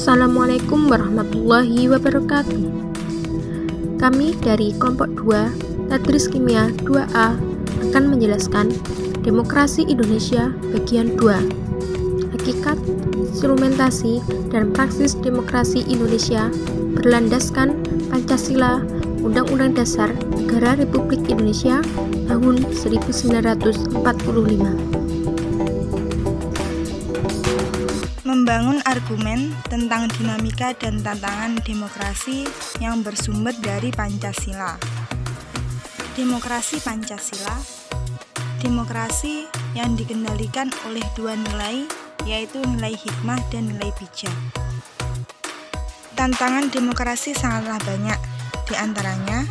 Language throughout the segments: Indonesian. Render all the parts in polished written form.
Assalamualaikum warahmatullahi wabarakatuh. Kami dari kelompok 2 Tadris Kimia 2A akan menjelaskan Demokrasi Indonesia bagian 2. Hakikat, instrumentasi, dan praksis demokrasi Indonesia berlandaskan Pancasila, Undang-Undang Dasar Negara Republik Indonesia tahun 1945. Membangun argumen tentang dinamika dan tantangan demokrasi yang bersumber dari Pancasila. Demokrasi Pancasila, demokrasi yang dikendalikan oleh dua nilai, yaitu nilai hikmah dan nilai bijak. Tantangan demokrasi sangatlah banyak, di antaranya: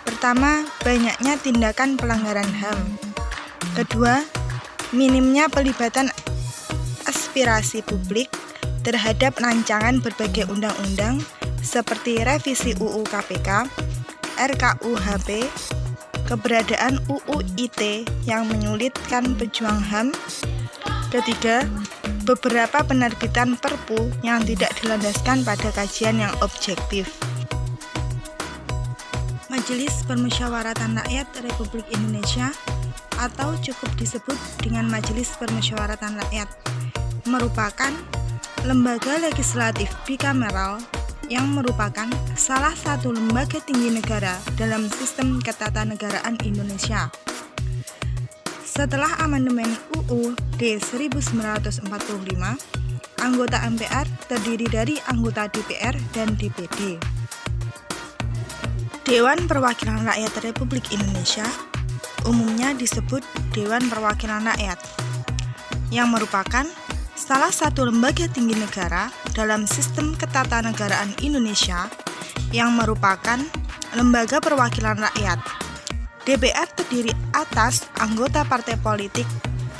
pertama, banyaknya tindakan pelanggaran HAM. Kedua, minimnya pelibatan aspirasi publik terhadap rancangan berbagai undang-undang seperti revisi UU KPK, RKUHP, keberadaan UU ITE yang menyulitkan pejuang HAM. Ketiga, beberapa penerbitan Perpu yang tidak dilandaskan pada kajian yang objektif. Majelis Permusyawaratan Rakyat Republik Indonesia atau cukup disebut dengan Majelis Permusyawaratan Rakyat merupakan lembaga legislatif bikameral yang merupakan salah satu lembaga tinggi negara dalam sistem ketatanegaraan Indonesia. Setelah amandemen UUD 1945, anggota MPR terdiri dari anggota DPR dan DPD. Dewan Perwakilan Rakyat Republik Indonesia umumnya disebut Dewan Perwakilan Rakyat, yang merupakan salah satu lembaga tinggi negara dalam sistem ketatanegaraan Indonesia yang merupakan lembaga perwakilan rakyat. DPR terdiri atas anggota partai politik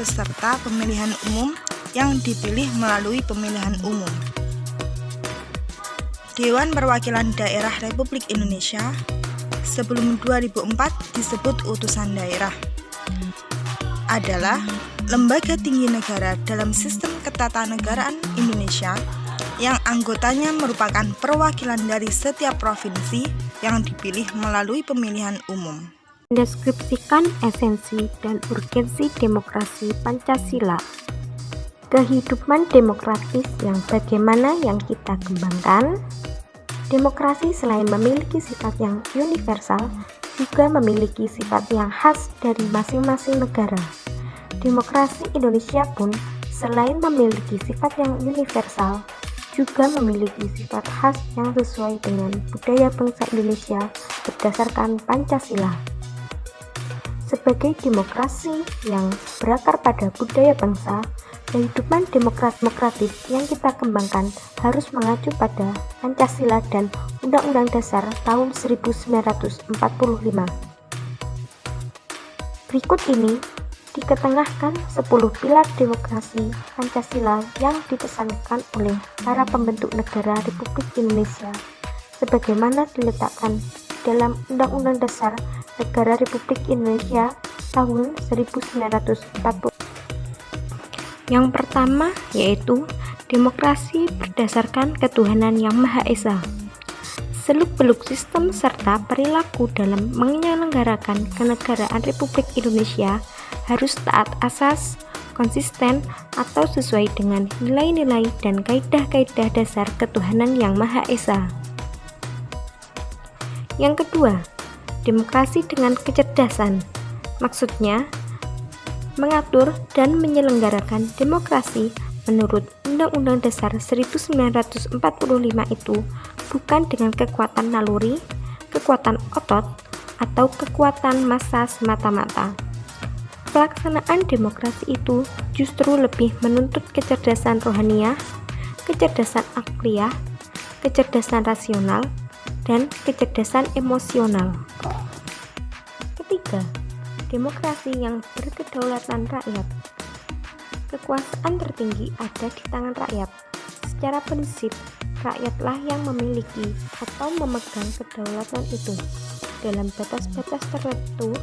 beserta pemilihan umum yang dipilih melalui pemilihan umum. Dewan Perwakilan Daerah Republik Indonesia sebelum 2004 disebut utusan daerah, adalah lembaga tinggi negara dalam sistem ketatanegaraan Indonesia yang anggotanya merupakan perwakilan dari setiap provinsi yang dipilih melalui pemilihan umum. Mendeskripsikan esensi dan urgensi demokrasi Pancasila. Kehidupan demokratis yang bagaimana yang kita kembangkan. Demokrasi selain memiliki sifat yang universal, juga memiliki sifat yang khas dari masing-masing negara. Demokrasi Indonesia pun selain memiliki sifat yang universal, juga memiliki sifat khas yang sesuai dengan budaya bangsa Indonesia berdasarkan Pancasila. Sebagai demokrasi yang berakar pada budaya bangsa, kehidupan demokratis yang kita kembangkan harus mengacu pada Pancasila dan Undang-Undang Dasar tahun 1945. Berikut ini diketengahkan 10 pilar demokrasi Pancasila yang dipesankan oleh para pembentuk negara Republik Indonesia sebagaimana diletakkan dalam Undang-Undang Dasar Negara Republik Indonesia tahun 1940. Yang pertama yaitu demokrasi berdasarkan ketuhanan yang Maha Esa. Seluk-beluk sistem serta perilaku dalam menyelenggarakan kenegaraan Republik Indonesia harus taat asas, konsisten, atau sesuai dengan nilai-nilai dan kaidah-kaidah dasar ketuhanan yang Maha Esa. Yang kedua, demokrasi dengan kecerdasan. Maksudnya, mengatur dan menyelenggarakan demokrasi menurut Undang-Undang Dasar 1945 itu bukan dengan kekuatan naluri, kekuatan otot, atau kekuatan massa semata-mata. Pelaksanaan demokrasi itu justru lebih menuntut kecerdasan rohaniah, kecerdasan akliyah, kecerdasan rasional, dan kecerdasan emosional. Ketiga, demokrasi yang berkedaulatan rakyat. Kekuasaan tertinggi ada di tangan rakyat. Secara prinsip, rakyatlah yang memiliki atau memegang kedaulatan itu. Dalam batas-batas tertentu,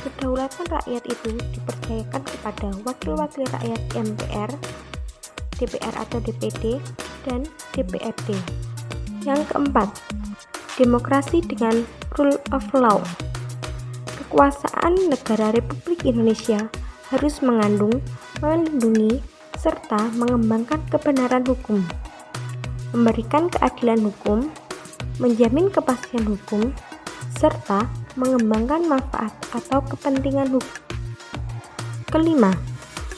kedaulatan rakyat itu dipercayakan kepada wakil-wakil rakyat MPR, DPR atau DPD, dan DPRD. Yang keempat, demokrasi dengan rule of law. Kekuasaan negara Republik Indonesia harus mengandung, melindungi, serta mengembangkan kebenaran hukum, memberikan keadilan hukum, menjamin kepastian hukum, serta mengembangkan manfaat atau kepentingan hukum. Kelima,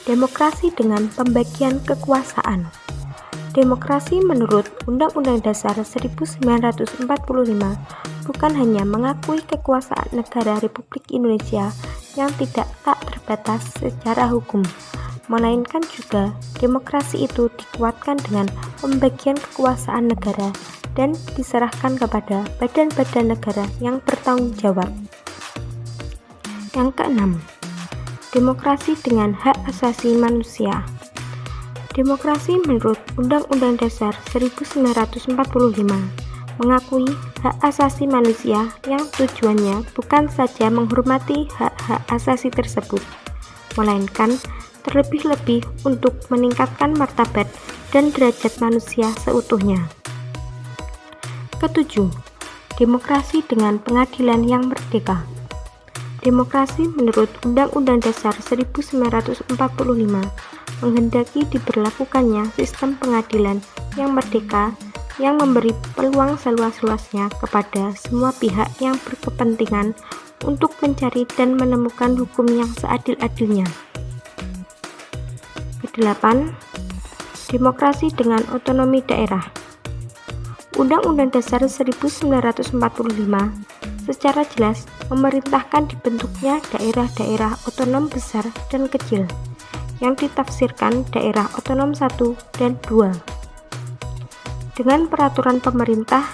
demokrasi dengan pembagian kekuasaan. Demokrasi menurut Undang-Undang Dasar 1945 bukan hanya mengakui kekuasaan negara Republik Indonesia yang tak terbatas secara hukum, melainkan juga demokrasi itu dikuatkan dengan pembagian kekuasaan negara dan diserahkan kepada badan-badan negara yang bertanggung jawab. Yang keenam, demokrasi dengan hak asasi manusia. Demokrasi menurut Undang-Undang Dasar 1945 mengakui hak asasi manusia yang tujuannya bukan saja menghormati hak-hak asasi tersebut, melainkan terlebih-lebih untuk meningkatkan martabat dan derajat manusia seutuhnya. Ketujuh, demokrasi dengan pengadilan yang merdeka. Demokrasi menurut Undang-Undang Dasar 1945 menghendaki diberlakukannya sistem pengadilan yang merdeka yang memberi peluang seluas-luasnya kepada semua pihak yang berkepentingan untuk mencari dan menemukan hukum yang seadil-adilnya. Kedelapan, demokrasi dengan otonomi daerah. Undang-Undang Dasar 1945 secara jelas memerintahkan dibentuknya daerah-daerah otonom besar dan kecil, yang ditafsirkan daerah otonom 1 dan 2. Dengan peraturan pemerintah,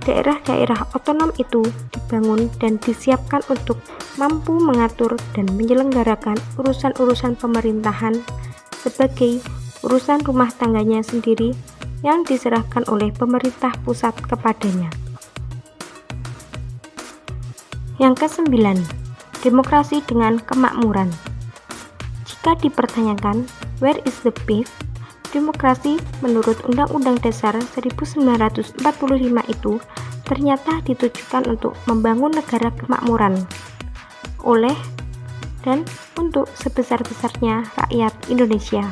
daerah-daerah otonom itu dibangun dan disiapkan untuk mampu mengatur dan menyelenggarakan urusan-urusan pemerintahan sebagai urusan rumah tangganya sendiri yang diserahkan oleh pemerintah pusat kepadanya. Yang kesembilan, demokrasi dengan kemakmuran. Jika dipertanyakan, where is the beef? Demokrasi menurut Undang-Undang Dasar 1945 itu ternyata ditujukan untuk membangun negara kemakmuran oleh dan untuk sebesar-besarnya rakyat Indonesia.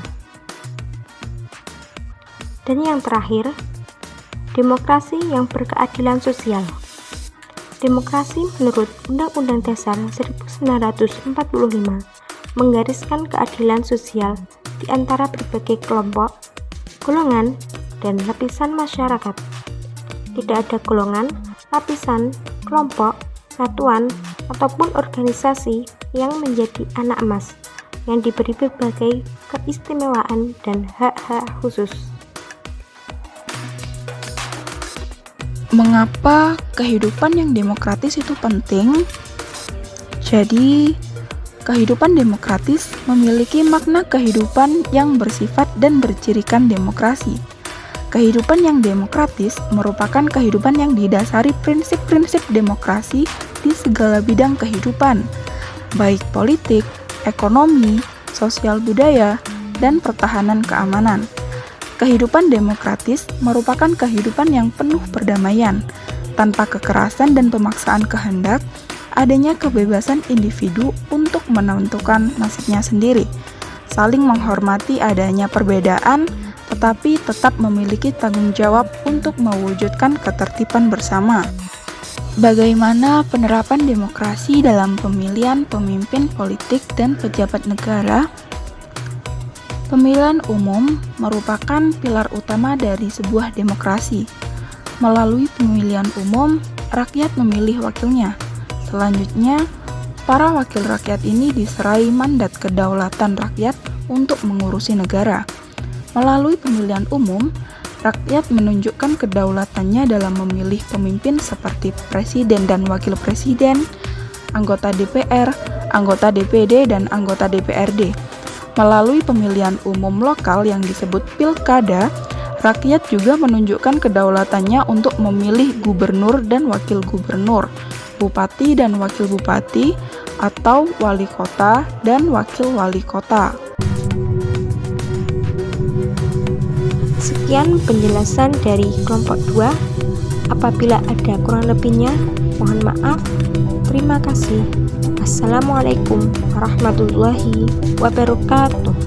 Dan yang terakhir, demokrasi yang berkeadilan sosial. Demokrasi menurut Undang-Undang Dasar 1945 menggariskan keadilan sosial di antara berbagai kelompok, golongan, dan lapisan masyarakat. Tidak ada golongan, lapisan, kelompok, satuan, ataupun organisasi yang menjadi anak emas yang diberi berbagai keistimewaan dan hak-hak khusus. Mengapa kehidupan yang demokratis itu penting? Jadi, kehidupan demokratis memiliki makna kehidupan yang bersifat dan bercirikan demokrasi. Kehidupan yang demokratis merupakan kehidupan yang didasari prinsip-prinsip demokrasi di segala bidang kehidupan, baik politik, ekonomi, sosial budaya, dan pertahanan keamanan. Kehidupan demokratis merupakan kehidupan yang penuh perdamaian, tanpa kekerasan dan pemaksaan kehendak, adanya kebebasan individu untuk menentukan nasibnya sendiri, saling menghormati adanya perbedaan, tetapi tetap memiliki tanggung jawab untuk mewujudkan ketertiban bersama. Bagaimana penerapan demokrasi dalam pemilihan pemimpin politik dan pejabat negara? Pemilihan umum merupakan pilar utama dari sebuah demokrasi. Melalui pemilihan umum, rakyat memilih wakilnya. Selanjutnya, para wakil rakyat ini diserai mandat kedaulatan rakyat untuk mengurusi negara. Melalui pemilihan umum, rakyat menunjukkan kedaulatannya dalam memilih pemimpin seperti presiden dan wakil presiden, anggota DPR, anggota DPD, dan anggota DPRD. Melalui pemilihan umum lokal yang disebut pilkada, rakyat juga menunjukkan kedaulatannya untuk memilih gubernur dan wakil gubernur, bupati dan wakil bupati, atau wali kota dan wakil wali kota. Sekian penjelasan dari kelompok 2. Apabila ada kurang lebihnya, mohon maaf. Terima kasih. Assalamualaikum warahmatullahi wabarakatuh.